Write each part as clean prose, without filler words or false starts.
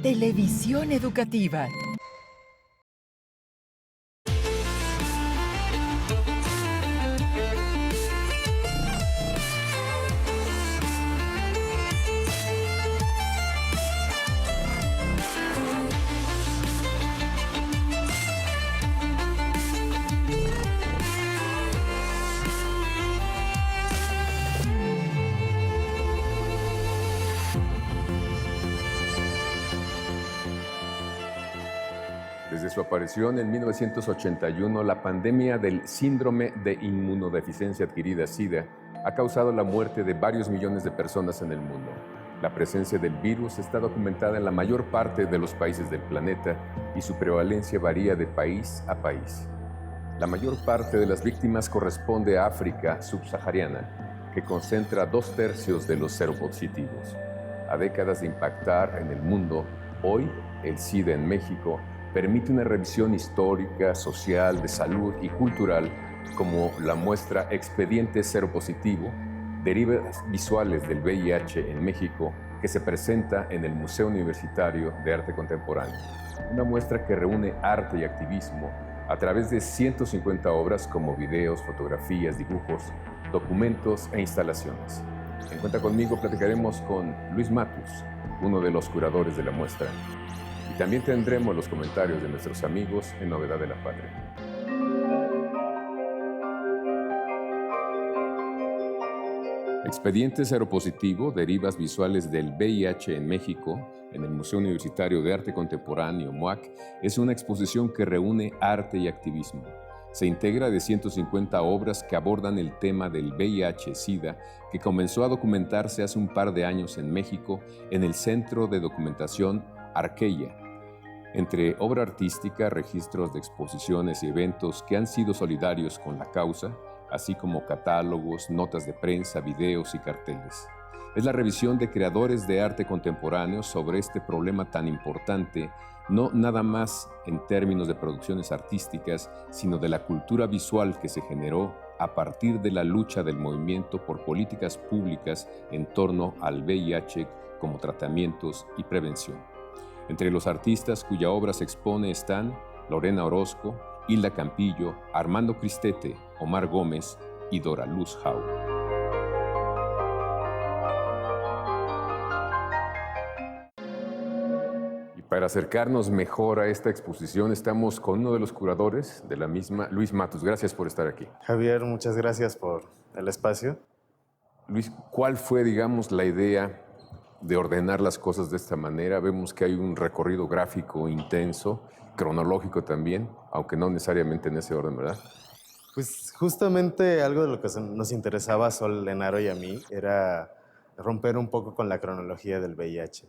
Televisión educativa. Desde su aparición en 1981, la pandemia del síndrome de inmunodeficiencia adquirida SIDA ha causado la muerte de varios millones de personas en el mundo. La presencia del virus está documentada en la mayor parte de los países del planeta y su prevalencia varía de país a país. La mayor parte de las víctimas corresponde a África subsahariana, que concentra 2/3 de los seropositivos. A décadas de impactar en el mundo, hoy el SIDA en México permite una revisión histórica, social, de salud y cultural, como la muestra Expediente Seropositivo, derivas visuales del VIH en México, que se presenta en el Museo Universitario de Arte Contemporáneo. Una muestra que reúne arte y activismo a través de 150 obras como videos, fotografías, dibujos, documentos e instalaciones. En Cuenta Conmigo platicaremos con Luis Matus, uno de los curadores de la muestra. Y también tendremos los comentarios de nuestros amigos en Novedad de la Patria. Expediente Seropositivo, derivas visuales del VIH en México, en el Museo Universitario de Arte Contemporáneo, MUAC, es una exposición que reúne arte y activismo. Se integra de 150 obras que abordan el tema del VIH-Sida, que comenzó a documentarse hace un par de años en México en el Centro de Documentación Arqueya. Entre obra artística, registros de exposiciones y eventos que han sido solidarios con la causa, así como catálogos, notas de prensa, videos y carteles. Es la revisión de creadores de arte contemporáneo sobre este problema tan importante, no nada más en términos de producciones artísticas, sino de la cultura visual que se generó a partir de la lucha del movimiento por políticas públicas en torno al VIH como tratamientos y prevención. Entre los artistas cuya obra se expone están Lorena Orozco, Hilda Campillo, Armando Cristete, Omar Gómez y Dora Luz Jau. Y para acercarnos mejor a esta exposición, estamos con uno de los curadores de la misma, Luis Matus. Gracias por estar aquí. Javier, muchas gracias por el espacio. Luis, ¿cuál fue, digamos, la idea de ordenar las cosas de esta manera? Vemos que hay un recorrido gráfico intenso, cronológico también, aunque no necesariamente en ese orden, ¿verdad? Pues justamente algo de lo que nos interesaba a Sol, Lenaro y a mí era romper un poco con la cronología del VIH.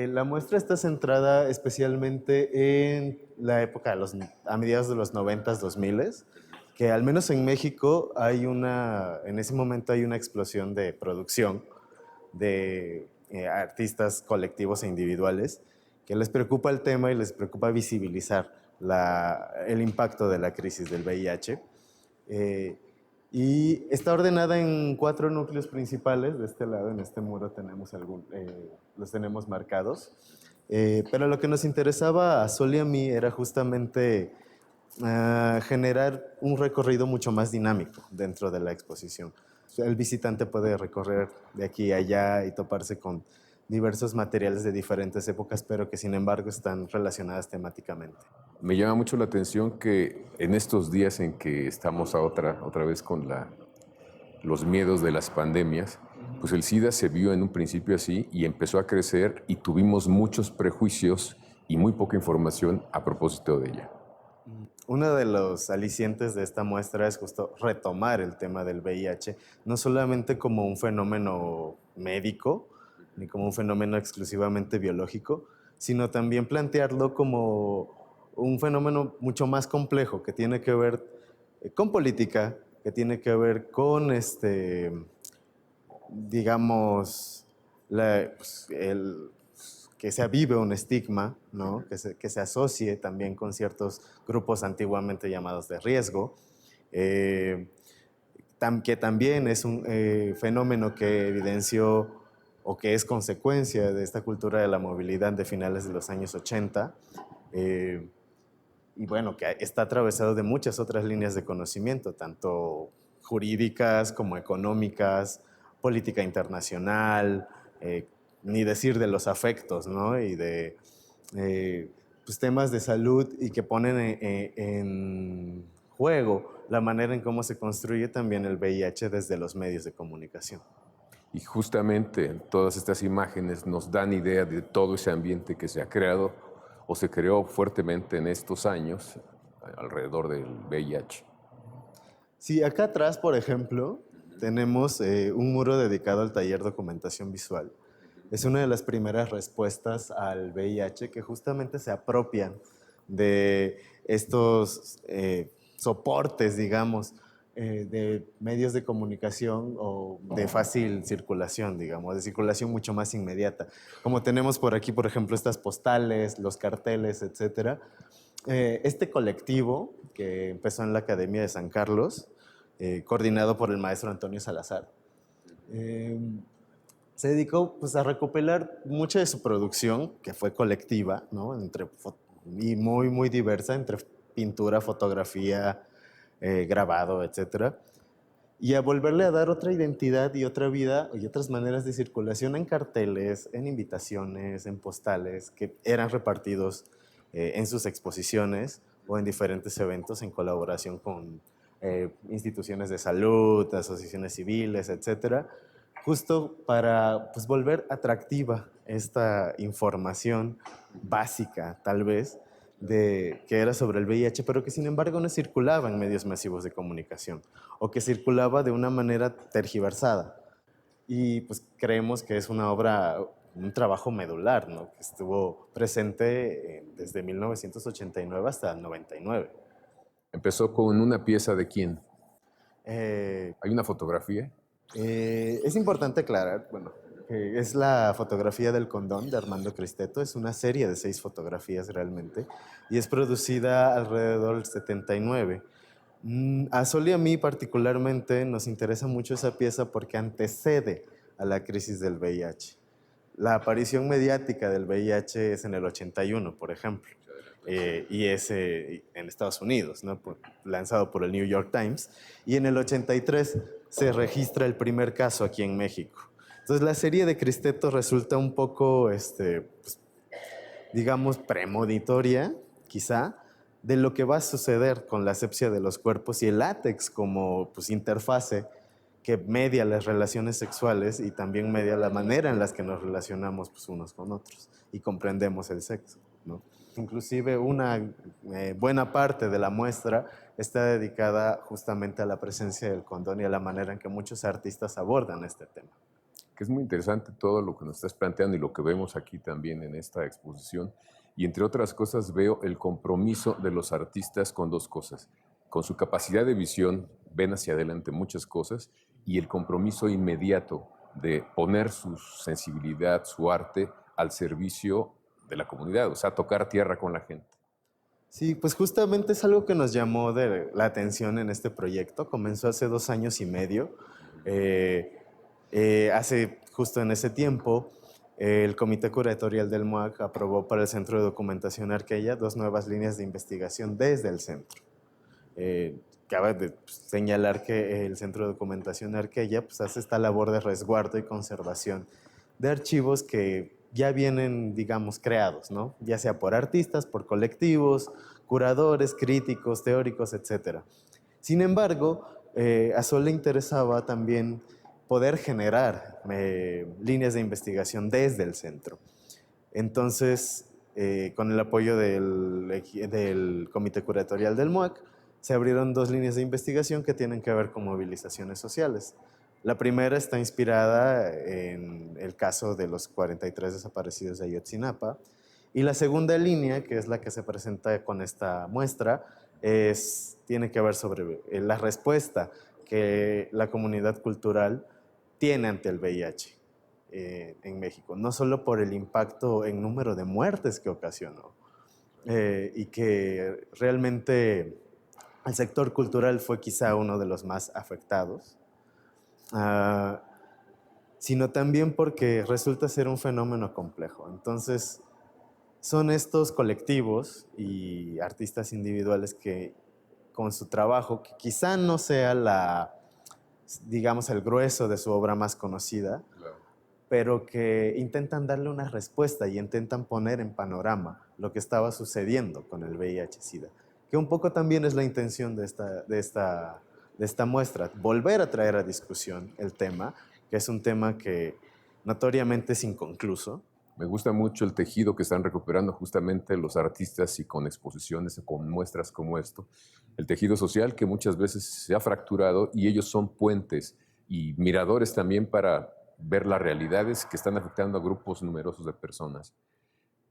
La muestra está centrada especialmente en la época, a mediados de los 90s, 2000s, que al menos en México en ese momento hay una explosión de producción de artistas colectivos e individuales que les preocupa el tema y les preocupa visibilizar el impacto de la crisis del VIH. Y está ordenada en 4 núcleos principales. De este lado, en este muro, los tenemos marcados. Pero lo que nos interesaba a Sol y a mí era justamente generar un recorrido mucho más dinámico dentro de la exposición. El visitante puede recorrer de aquí a allá y toparse con diversos materiales de diferentes épocas, pero que sin embargo están relacionadas temáticamente. Me llama mucho la atención que en estos días en que estamos otra vez con los miedos de las pandemias, pues el SIDA se vio en un principio así y empezó a crecer y tuvimos muchos prejuicios y muy poca información a propósito de ella. Uno de los alicientes de esta muestra es justo retomar el tema del VIH, no solamente como un fenómeno médico, ni como un fenómeno exclusivamente biológico, sino también plantearlo como un fenómeno mucho más complejo que tiene que ver con política, que tiene que ver con, digamos, que se avive un estigma, ¿no? que se asocie también con ciertos grupos antiguamente llamados de riesgo, que también es un fenómeno que evidenció o que es consecuencia de esta cultura de la movilidad de finales de los años 80, y bueno, que está atravesado de muchas otras líneas de conocimiento, tanto jurídicas como económicas, política internacional, ni decir de los afectos, ¿no? Y de pues temas de salud, y que ponen en juego la manera en cómo se construye también el VIH desde los medios de comunicación. Y justamente todas estas imágenes nos dan idea de todo ese ambiente que se ha creado o se creó fuertemente en estos años alrededor del VIH. Sí, acá atrás, por ejemplo, tenemos un muro dedicado al taller documentación visual. Es una de las primeras respuestas al VIH que justamente se apropian de estos soportes, digamos, de medios de comunicación o de fácil circulación, digamos, de circulación mucho más inmediata. Como tenemos por aquí, por ejemplo, estas postales, los carteles, etcétera. Este colectivo, que empezó en la Academia de San Carlos, coordinado por el maestro Antonio Salazar, se dedicó pues, a recopilar mucha de su producción, que fue colectiva, ¿no? Y muy, muy diversa, entre pintura, fotografía, grabado, etcétera, y a volverle a dar otra identidad y otra vida y otras maneras de circulación en carteles, en invitaciones, en postales que eran repartidos en sus exposiciones o en diferentes eventos en colaboración con instituciones de salud, asociaciones civiles, etcétera, justo para pues, volver atractiva esta información básica, tal vez, que era sobre el VIH, pero que sin embargo no circulaba en medios masivos de comunicación, o que circulaba de una manera tergiversada. Y pues creemos que es una obra, un trabajo medular, ¿no? Que estuvo presente desde 1989 hasta el 99. Empezó con una pieza de quién. Eh, ¿Hay una fotografía? es importante aclarar, bueno, que es la fotografía del condón de Armando Cristeto. Es una serie de 6 fotografías realmente, y es producida alrededor del 79. A Sol y a mí particularmente nos interesa mucho esa pieza porque antecede a la crisis del VIH. La aparición mediática del VIH es en el 81, por ejemplo, y es en Estados Unidos, ¿no? Lanzado por el New York Times, y en el 83 se registra el primer caso aquí en México. Entonces la serie de Cristeto resulta un poco, pues, digamos, premonitoria, quizá, de lo que va a suceder con la asepsia de los cuerpos y el látex como pues, interfase que media las relaciones sexuales y también media la manera en la que nos relacionamos pues, unos con otros y comprendemos el sexo, ¿no? Inclusive una buena parte de la muestra está dedicada justamente a la presencia del condón y a la manera en que muchos artistas abordan este tema. Que es muy interesante todo lo que nos estás planteando y lo que vemos aquí también en esta exposición. Y entre otras cosas veo el compromiso de los artistas con dos cosas. Con su capacidad de visión ven hacia adelante muchas cosas y el compromiso inmediato de poner su sensibilidad, su arte al servicio de la comunidad, o sea, tocar tierra con la gente. Sí, pues justamente es algo que nos llamó la atención en este proyecto. Comenzó hace 2 años y medio. Hace justo en ese tiempo, el Comité Curatorial del MUAC aprobó para el Centro de Documentación Arqueya 2 nuevas líneas de investigación desde el centro. Cabe señalar que el Centro de Documentación Arqueya pues, hace esta labor de resguardo y conservación de archivos que ya vienen, digamos, creados, ¿no? Ya sea por artistas, por colectivos, curadores, críticos, teóricos, etc. Sin embargo, a Sol le interesaba también poder generar líneas de investigación desde el centro. Entonces, con el apoyo del Comité Curatorial del MUAC, se abrieron 2 líneas de investigación que tienen que ver con movilizaciones sociales. La primera está inspirada en el caso de los 43 desaparecidos de Ayotzinapa, y la segunda línea, que es la que se presenta con esta muestra, tiene que ver sobre la respuesta que la comunidad cultural tiene ante el VIH en México, no solo por el impacto en número de muertes que ocasionó, y que realmente el sector cultural fue quizá uno de los más afectados, sino también porque resulta ser un fenómeno complejo. Entonces, son estos colectivos y artistas individuales que con su trabajo, que quizá no sea digamos, el grueso de su obra más conocida, Claro. pero que intentan darle una respuesta y intentan poner en panorama lo que estaba sucediendo con el VIH-Sida, que un poco también es la intención de esta muestra, volver a traer a discusión el tema, que es un tema que notoriamente es inconcluso. Me gusta mucho el tejido que están recuperando justamente los artistas y con exposiciones, con muestras como esto. El tejido social que muchas veces se ha fracturado y ellos son puentes y miradores también para ver las realidades que están afectando a grupos numerosos de personas.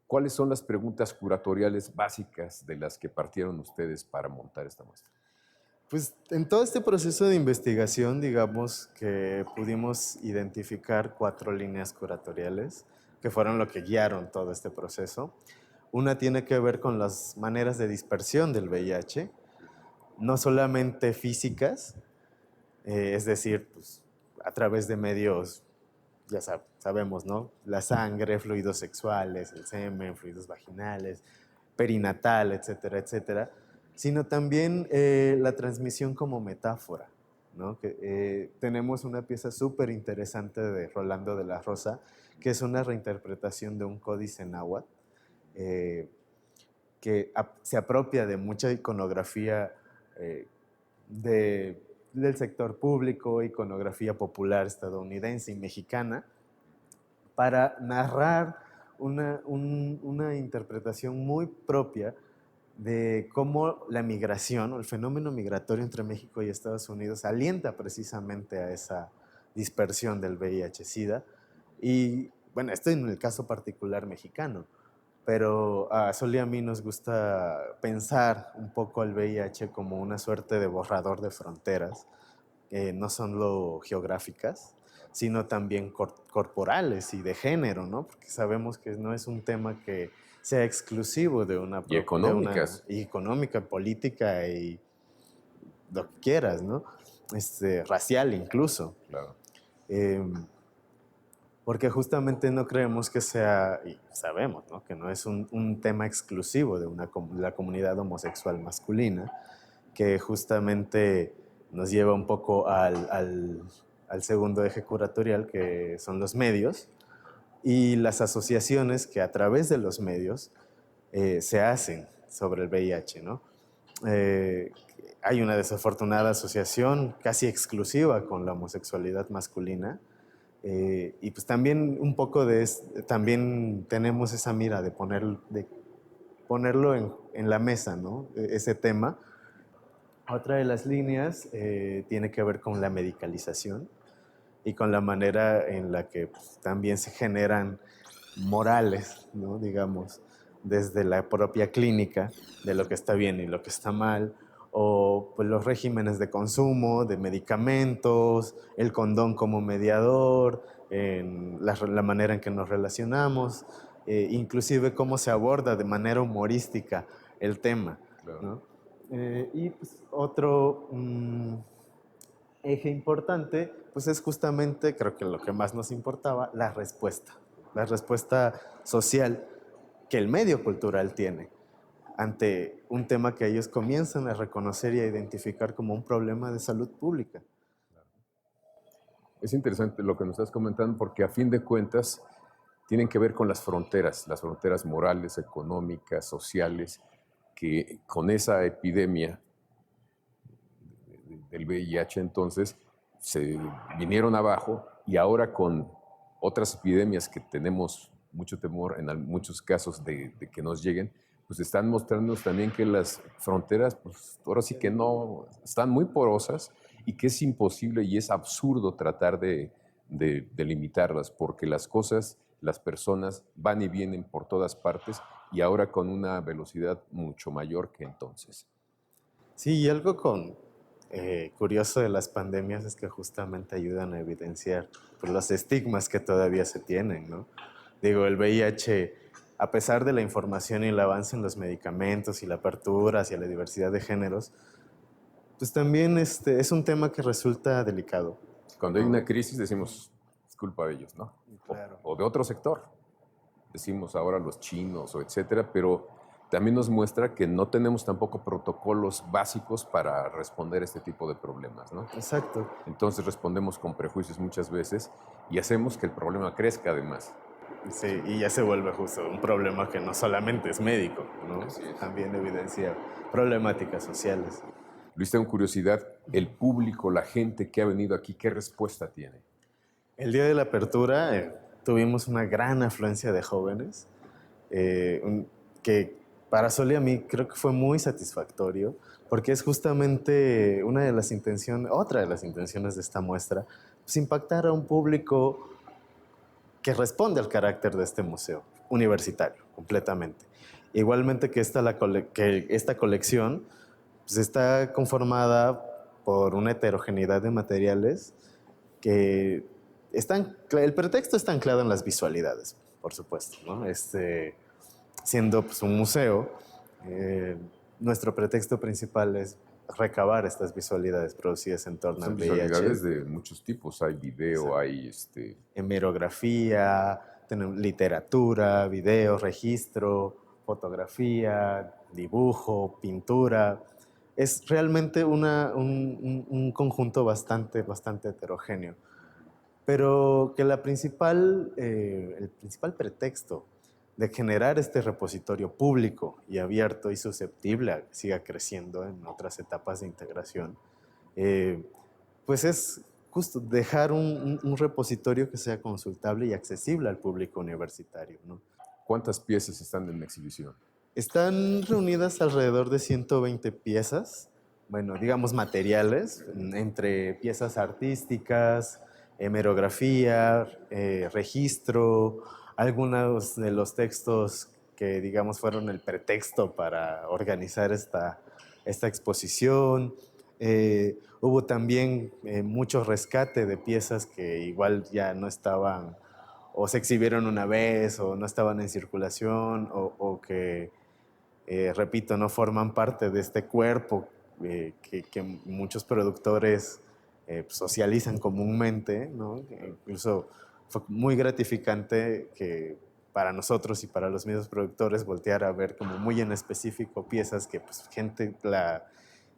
¿Cuáles son las preguntas curatoriales básicas de las que partieron ustedes para montar esta muestra? Pues en todo este proceso de investigación, digamos que pudimos identificar 4 líneas curatoriales que fueron lo que guiaron todo este proceso. Una tiene que ver con las maneras de dispersión del VIH, no solamente físicas, es decir, pues, a través de medios, ya sabemos, ¿no? La sangre, fluidos sexuales, el semen, fluidos vaginales, perinatal, etcétera, etcétera, sino también la transmisión como metáfora, ¿no? Tenemos una pieza súper interesante de Rolando de la Rosa, que es una reinterpretación de un códice náhuatl, eh, que se apropia de mucha iconografía eh, del sector público, iconografía popular estadounidense y mexicana, para narrar una interpretación muy propia de cómo la migración o el fenómeno migratorio entre México y Estados Unidos alienta precisamente a esa dispersión del VIH-Sida. Y bueno, esto en el caso particular mexicano, pero a Sol y a mí nos gusta pensar un poco al VIH como una suerte de borrador de fronteras, no solo geográficas, sino también corporales y de género, ¿no? Porque sabemos que no es un tema que sea exclusivo de una... Y económicas. Y económica, política y lo que quieras, ¿no? Racial incluso. Claro. Porque justamente no creemos que sea, y sabemos, ¿no? Que no es un tema exclusivo de la comunidad homosexual masculina, que justamente nos lleva un poco al segundo eje curatorial, que son los medios y las asociaciones que a través de los medios se hacen sobre el VIH, ¿no? Hay una desafortunada asociación casi exclusiva con la homosexualidad masculina, y pues también un poco también tenemos esa mira de ponerlo en la mesa, ¿no? Ese tema. Otra de las líneas tiene que ver con la medicalización y con la manera en la que pues, también se generan morales, ¿no? Digamos, desde la propia clínica, de lo que está bien y lo que está mal, o pues, los regímenes de consumo, de medicamentos, el condón como mediador, la manera en que nos relacionamos, inclusive cómo se aborda de manera humorística el tema, Claro. ¿no? Y pues, otro eje importante pues es justamente, creo que lo que más nos importaba, la respuesta social que el medio cultural tiene ante un tema que ellos comienzan a reconocer y a identificar como un problema de salud pública. Es interesante lo que nos estás comentando porque a fin de cuentas tienen que ver con las fronteras morales, económicas, sociales, que con esa epidemia del VIH entonces se vinieron abajo y ahora con otras epidemias que tenemos mucho temor en muchos casos de que nos lleguen, pues están mostrándonos también que las fronteras, pues ahora sí que no, están muy porosas y que es imposible y es absurdo tratar de limitarlas porque las cosas, las personas van y vienen por todas partes y ahora con una velocidad mucho mayor que entonces. Sí, y algo curioso de las pandemias es que justamente ayudan a evidenciar pues, los estigmas que todavía se tienen, ¿no? Digo, el VIH, a pesar de la información y el avance en los medicamentos y la apertura hacia la diversidad de géneros, pues también es un tema que resulta delicado. Cuando hay una crisis decimos, es culpa de ellos, ¿no? Claro. O de otro sector. Decimos ahora los chinos o etcétera, pero también nos muestra que no tenemos tampoco protocolos básicos para responder a este tipo de problemas, ¿no? Exacto. Entonces respondemos con prejuicios muchas veces y hacemos que el problema crezca además. Sí, y ya se vuelve justo un problema que no solamente es médico, ¿no? Así es. También evidencia problemáticas sociales. Luis, tengo curiosidad, el público, la gente que ha venido aquí, ¿qué respuesta tiene? El día de la apertura tuvimos una gran afluencia de jóvenes, que para Sol y a mí creo que fue muy satisfactorio, porque es justamente otra de las intenciones de esta muestra, pues impactar a un público que responde al carácter de este museo, universitario, completamente. Igualmente que esta colección pues está conformada por una heterogeneidad de materiales que el pretexto está anclado en las visualidades, por supuesto, ¿no? Siendo pues, un museo, nuestro pretexto principal es recabar estas visualidades producidas en torno al Son VIH. visualidades de muchos tipos, hay video, hay Hemerografía, tenemos literatura, video, registro, fotografía, dibujo, pintura. Es realmente un conjunto bastante heterogéneo. Pero que el principal pretexto de generar este repositorio público y abierto y susceptible a que siga creciendo en otras etapas de integración, pues es justo dejar un repositorio que sea consultable y accesible al público universitario, ¿no? ¿Cuántas piezas están en la exhibición? Están reunidas alrededor de 120 piezas, bueno, digamos materiales, entre piezas artísticas, hemerografía, registro, algunos de los textos que, digamos, fueron el pretexto para organizar esta exposición. Hubo también mucho rescate de piezas que igual ya no estaban, o se exhibieron una vez, o no estaban en circulación, o que repito, no forman parte de este cuerpo que muchos productores socializan comúnmente, ¿no? Incluso fue muy gratificante que para nosotros y para los mismos productores voltear a ver como muy en específico piezas que pues,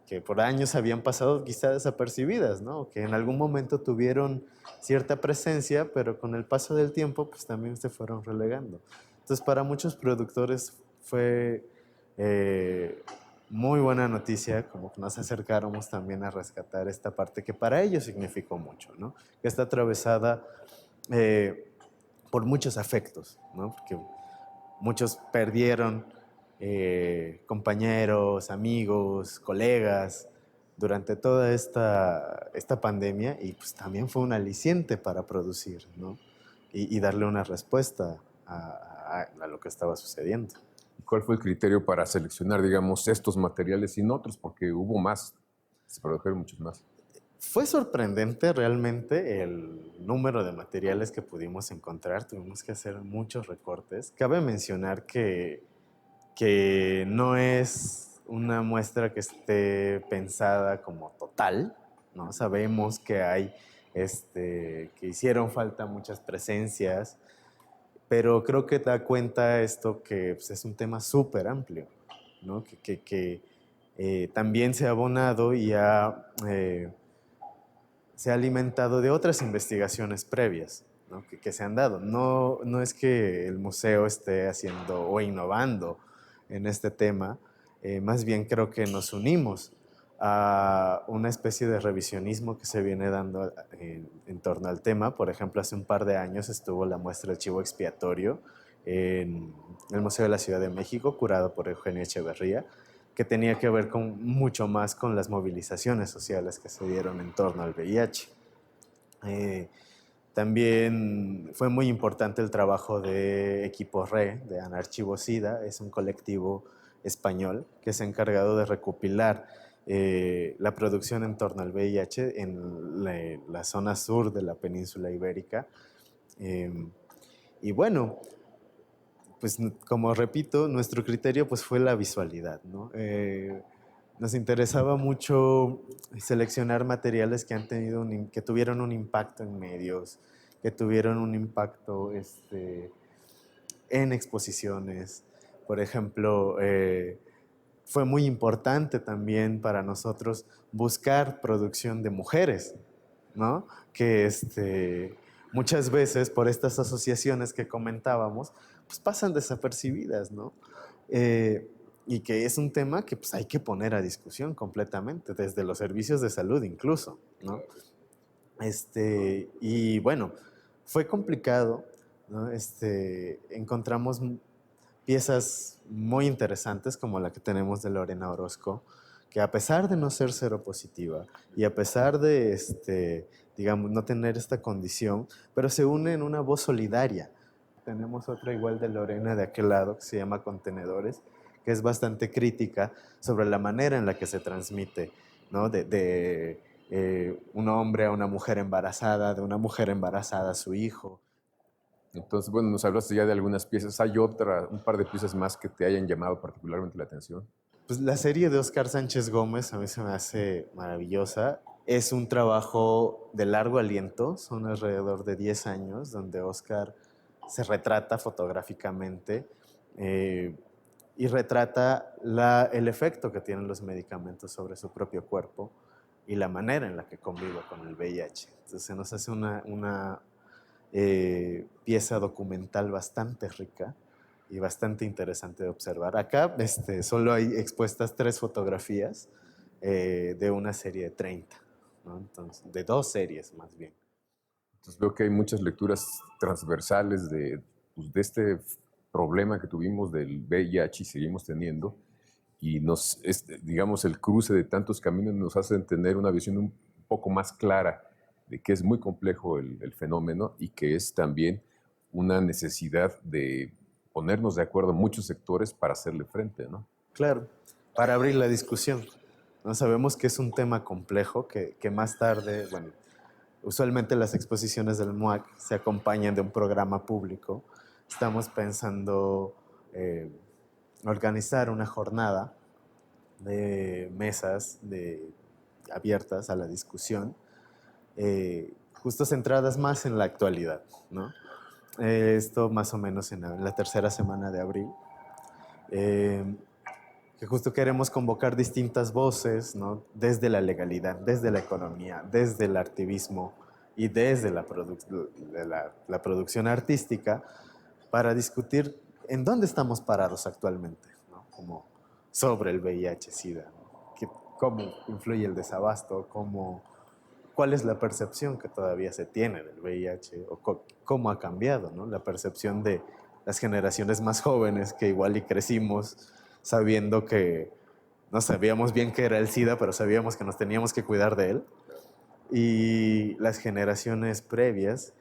que por años habían pasado quizá desapercibidas, ¿no? Que en algún momento tuvieron cierta presencia, pero con el paso del tiempo pues también se fueron relegando. Entonces para muchos productores fue muy buena noticia, como que nos acercáramos también a rescatar esta parte que para ellos significó mucho, ¿no? Que está atravesada por muchos afectos, ¿no? Porque muchos perdieron compañeros, amigos, colegas durante toda esta pandemia y pues también fue un aliciente para producir, ¿no? Y darle una respuesta a lo que estaba sucediendo. ¿Cuál fue el criterio para seleccionar, digamos, estos materiales y no otros? Porque hubo más, se produjeron muchos más. Fue sorprendente realmente el número de materiales que pudimos encontrar. Tuvimos que hacer muchos recortes. Cabe mencionar que no es una muestra que esté pensada como total, ¿no? Sabemos que que hicieron falta muchas presencias, pero creo que da cuenta esto que pues, es un tema súper amplio, ¿no? Que también se ha abonado y se ha alimentado de otras investigaciones previas, ¿no? que se han dado. No es que el museo esté haciendo o innovando en este tema, más bien creo que nos unimos a una especie de revisionismo que se viene dando en torno al tema. Por ejemplo, hace un par de años estuvo la muestra del Chivo Expiatorio en el Museo de la Ciudad de México, curado por Eugenio Echeverría, que tenía que ver mucho más con las movilizaciones sociales que se dieron en torno al VIH. También fue muy importante el trabajo de Equipo RE, de Anarchivo SIDA, es un colectivo español que se ha encargado de recopilar la producción en torno al VIH en la zona sur de la península ibérica. Y bueno, pues como repito, nuestro criterio pues fue la visualidad, ¿no? Nos interesaba mucho seleccionar materiales que tuvieron un impacto en medios, que tuvieron un impacto en exposiciones. Por ejemplo, fue muy importante también para nosotros buscar producción de mujeres, ¿no? Que muchas veces por estas asociaciones que comentábamos, pues pasan desapercibidas, ¿no? Y que es un tema que pues, hay que poner a discusión completamente, desde los servicios de salud incluso, ¿no? Y bueno, fue complicado, ¿no? Encontramos piezas muy interesantes como la que tenemos de Lorena Orozco, que a pesar de no ser seropositiva y a pesar de, digamos, no tener esta condición, pero se une en una voz solidaria. Tenemos otra igual de Lorena de aquel lado que se llama Contenedores, que es bastante crítica sobre la manera en la que se transmite, ¿no? De un hombre a una mujer embarazada, de una mujer embarazada a su hijo. Entonces, bueno, nos hablaste ya de algunas piezas. ¿Hay un par de piezas más que te hayan llamado particularmente la atención? Pues la serie de Óscar Sánchez Gómez a mí se me hace maravillosa. Es un trabajo de largo aliento, son alrededor de 10 años, donde Óscar se retrata fotográficamente y retrata el efecto que tienen los medicamentos sobre su propio cuerpo y la manera en la que convive con el VIH. Entonces se nos hace una pieza documental bastante rica y bastante interesante de observar. Acá solo hay expuestas 3 fotografías de una serie de 30, ¿no? Entonces, de 2 series más bien. Entonces veo que hay muchas lecturas transversales pues, de este problema que tuvimos del VIH y seguimos teniendo, y digamos, el cruce de tantos caminos nos hace tener una visión un poco más clara de que es muy complejo el fenómeno y que es también una necesidad de ponernos de acuerdo muchos sectores para hacerle frente, ¿no? Claro, para abrir la discusión. ¿No? Sabemos que es un tema complejo que más tarde, bueno, usualmente las exposiciones del MUAC se acompañan de un programa público. Estamos pensando organizar una jornada de mesas abiertas a la discusión, justo centradas más en la actualidad, ¿no? Esto más o menos en la tercera semana de abril. Que justo queremos convocar distintas voces, ¿no? Desde la legalidad, desde la economía, desde el activismo y desde la producción artística para discutir en dónde estamos parados actualmente, ¿no? Como sobre el VIH-Sida, ¿no? Cómo influye el desabasto, cuál es la percepción que todavía se tiene del VIH o cómo ha cambiado, ¿no? La percepción de las generaciones más jóvenes que igual y crecimos sabiendo que no sabíamos bien qué era el SIDA, pero sabíamos que nos teníamos que cuidar de él. Y las generaciones previas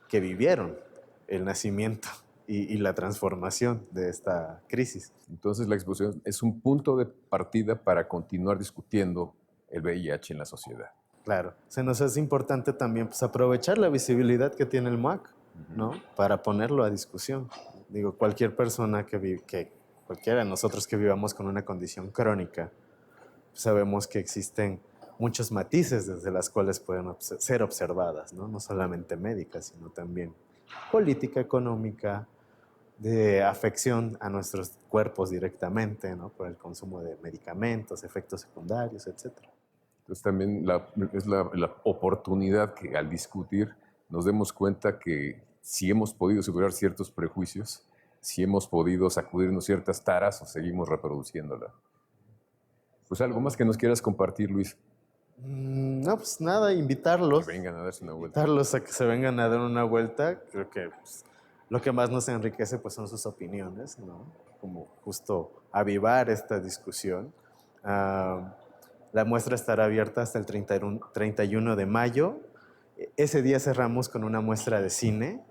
que vivieron el nacimiento y la transformación de esta crisis. Entonces la exposición es un punto de partida para continuar discutiendo el VIH en la sociedad. Claro, se nos hace importante también pues, aprovechar la visibilidad que tiene el MUAC, ¿no? Para ponerlo a discusión. Digo, cualquier persona cualquiera de nosotros que vivamos con una condición crónica, sabemos que existen muchos matices desde las cuales pueden ser observadas, ¿no? No solamente médicas, sino también política, económica, de afección a nuestros cuerpos directamente, ¿no? Por el consumo de medicamentos, efectos secundarios, etc. Entonces también es la oportunidad que al discutir nos demos cuenta que si hemos podido superar ciertos prejuicios, si hemos podido sacudirnos ciertas taras o seguimos reproduciéndolas. Pues algo más que nos quieras compartir, Luis. No, pues nada, invitarlos. Que vengan a darse una vuelta. Invitarlos a que se vengan a dar una vuelta. Creo que pues, lo que más nos enriquece pues, son sus opiniones, ¿no? Como justo avivar esta discusión. La muestra estará abierta hasta el 31 de mayo. Ese día cerramos con una muestra de cine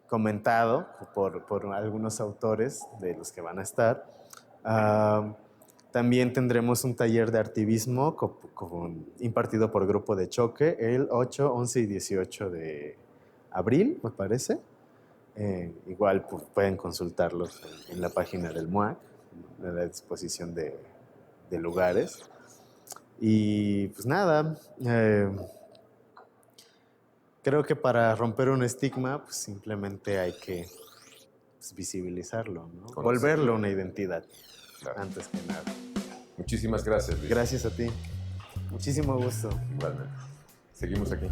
comentado por algunos autores de los que van a estar. También tendremos un taller de activismo impartido por Grupo de Choque el 8, 11 y 18 de abril, me parece. Igual pueden consultarlos en la página del MUAC, en la disposición de lugares. Y pues nada, creo que para romper un estigma, pues simplemente hay que visibilizarlo, ¿no? Volverlo una identidad, Claro. antes que nada. Muchísimas gracias, Luis. Gracias a ti. Muchísimo gusto. Igualmente. Seguimos aquí.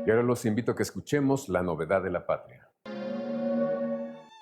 Y ahora los invito a que escuchemos La novedad de la patria.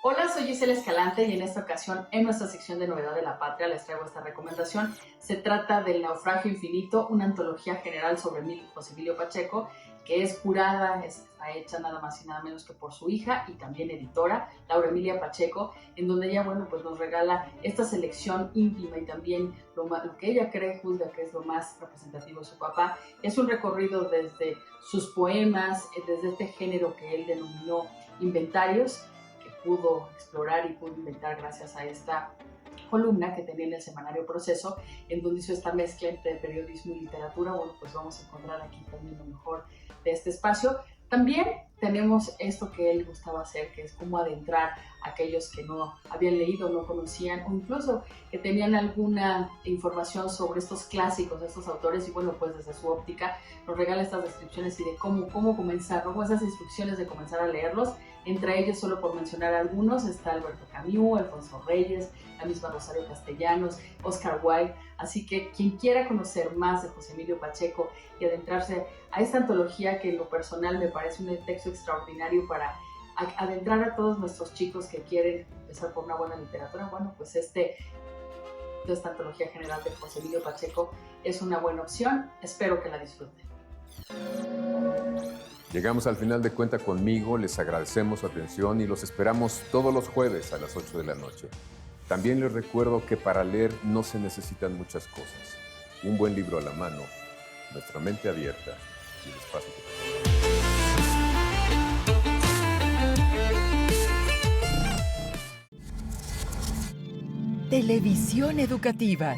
Hola, soy Gisela Escalante y en esta ocasión, en nuestra sección de Novedad de la Patria, les traigo esta recomendación. Se trata del Naufragio Infinito, una antología general sobre José Emilio Pacheco, que es curada, está hecha nada más y nada menos que por su hija y también editora, Laura Emilia Pacheco, en donde ella, bueno, pues nos regala esta selección íntima y también lo que ella cree, juzga que es lo más representativo de su papá. Es un recorrido desde sus poemas, desde este género que él denominó inventarios, pudo explorar y pudo inventar gracias a esta columna que tenía en el semanario Proceso, en donde hizo esta mezcla entre periodismo y literatura. Bueno, pues vamos a encontrar aquí también lo mejor de este espacio. También tenemos esto que él gustaba hacer, que es como adentrar a aquellos que no habían leído, no conocían, o incluso que tenían alguna información sobre estos clásicos, estos autores, y bueno, pues desde su óptica nos regala estas descripciones y de cómo comenzar, ¿no? Esas instrucciones de comenzar a leerlos. Entre ellos, solo por mencionar algunos, está Alberto Camus, Alfonso Reyes, la misma Rosario Castellanos, Oscar Wilde. Así que quien quiera conocer más de José Emilio Pacheco y adentrarse a esta antología, que en lo personal me parece un texto extraordinario para adentrar a todos nuestros chicos que quieren empezar por una buena literatura, bueno, pues esta antología general de José Emilio Pacheco es una buena opción. Espero que la disfruten. Llegamos al final de Cuenta Conmigo, les agradecemos su atención y los esperamos todos los jueves a las 8 de la noche. También les recuerdo que para leer no se necesitan muchas cosas. Un buen libro a la mano, nuestra mente abierta y el espacio que... Televisión educativa.